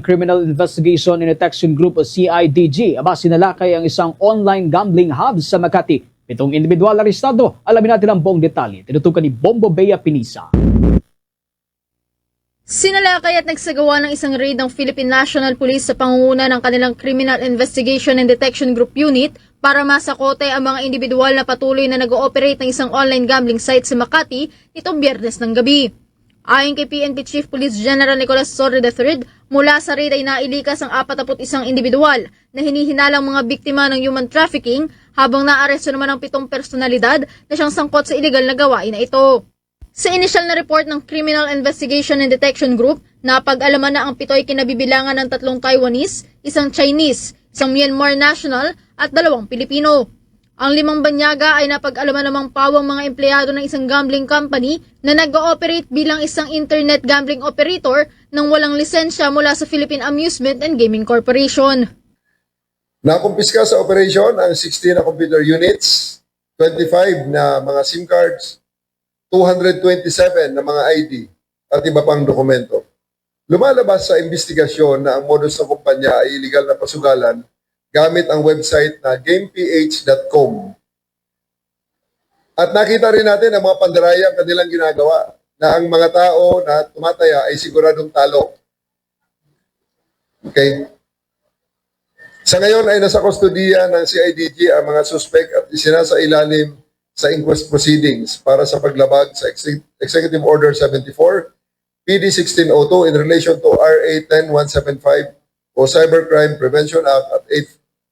Criminal Investigation and Detection Group o CIDG. Sinalakay ang isang online gambling hub sa Makati. 7 individual arestado. Alamin natin ang buong detalye. Tinutukan ni Bombo Bea Pinisa. Sinalakay at nagsagawa ng isang raid ng Philippine National Police sa pangunguna ng kanilang Criminal Investigation and Detection Group Unit para masakote ang mga individual na patuloy na nag-ooperate ng isang online gambling site sa Makati nitong Biyernes ng gabi. Ayon kay PNP Chief Police General Nicolas Torre III, mula sa raid ay nailikas ang 41 individual na hinihinalang mga biktima ng human trafficking habang naaresto naman ang 7 personalidad na siyang sangkot sa iligal na gawain na ito. Sa inisyal na report ng Criminal Investigation and Detection Group, napag-alaman na ang 7 ay kinabibilangan ng 3 Taiwanese, 1 Chinese, 1 Myanmar national at 2 Pilipino. Ang 5 banyaga ay napag-alaman namang pawang mga empleyado ng isang gambling company na nag-ooperate bilang isang internet gambling operator nang walang lisensya mula sa Philippine Amusement and Gaming Corporation. Nakumpiska sa operation ang 16 na computer units, 25 na mga SIM cards, 227 na mga ID at iba pang dokumento. Lumalabas sa investigasyon na ang modus ng kumpanya ay illegal na pasugalan gamit ang website na gameph.com. At nakita rin natin ang mga pandaraya ang kanilang ginagawa na ang mga tao na tumataya ay siguradong talo. Okay? Sa ngayon ay nasa kustodiya ng CIDG ang mga suspect at isinasailalim sa inquest proceedings para sa paglabag sa Executive Order 74, PD 1602 in relation to RA 10175 o Cybercrime Prevention Act at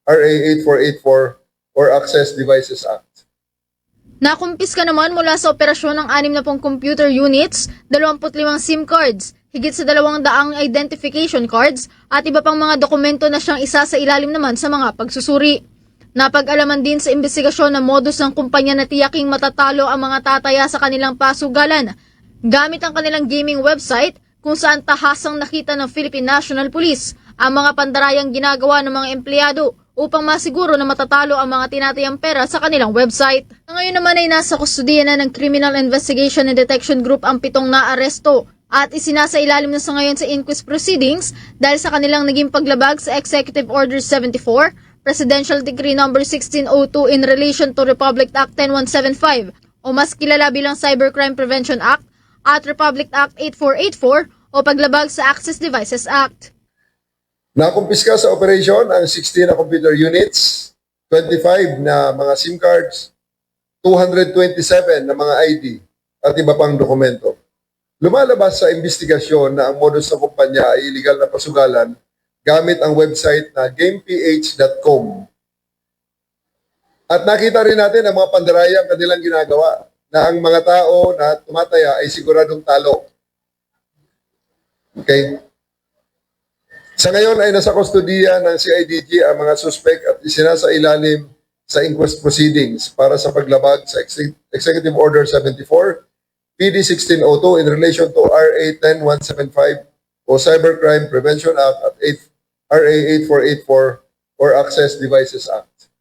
RA 8484 or Access Devices Act. Nakumpiska naman mula sa operasyon ng 60 computer units, 25 SIM cards, higit sa 200 identification cards at iba pang mga dokumento na siyang isa sa ilalim naman sa mga pagsusuri. Napag-alaman din sa investigasyon na modus ng kumpanya na tiyaking matatalo ang mga tataya sa kanilang pasugalan gamit ang kanilang gaming website kung saan tahasang nakita ng Philippine National Police ang mga pandarayang ginagawa ng mga empleyado upang masiguro na matatalo ang mga tinatayang pera sa kanilang website. Ngayon naman ay nasa kustudiya na ng Criminal Investigation and Detection Group ang 7 naaresto at isinasailalim na sa ngayon sa inquest proceedings dahil sa kanilang naging paglabag sa Executive Order 74, Presidential Decree No. 1602 in relation to Republic Act 10175 o mas kilala bilang Cybercrime Prevention Act at Republic Act 8484 o paglabag sa Access Devices Act. Nakumpiska sa operation ang 16 na computer units, 25 na mga SIM cards, 227 na mga ID at iba pang dokumento. Lumalabas sa investigasyon na ang modus ng kumpanya ay illegal na pasugalan gamit ang website na gameph.com. At nakita rin natin ang mga pandaraya ang kanilang ginagawa na ang mga tao na tumataya ay siguradong talo. Okay? Sa ngayon ay nasa kustodiya ng CIDG ang mga suspect at isinasailalim sa inquest proceedings para sa paglabag sa Executive Order 74, PD 1602 in relation to RA 10175 o Cybercrime Prevention Act at RA 8484 or Access Devices Act.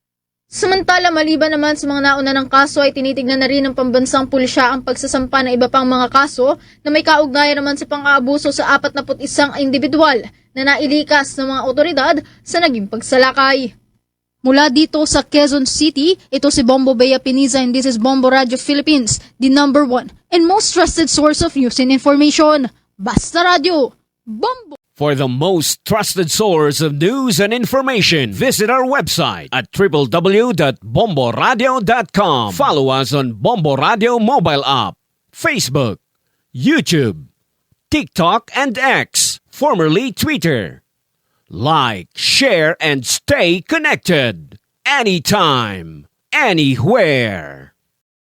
Samantala, maliban naman sa mga nauna ng kaso ay tinitignan na rin ng pambansang pulisya ang pagsasampa ng iba pang mga kaso na may kaugnayan naman sa pang-aabuso sa 41 individual na nailikas ng mga otoridad sa naging pagsalakay. Mula dito sa Quezon City, ito si Bombo Bea Pinisa and this is Bombo Radio Philippines, the number 1 and most trusted source of news and information. Basta Radio, Bombo! For the most trusted source of news and information, visit our website at www.bomboradio.com. Follow us on Bombo Radio mobile app, Facebook, YouTube, TikTok, and X, formerly Twitter. Like, share, and stay connected. Anytime, anywhere.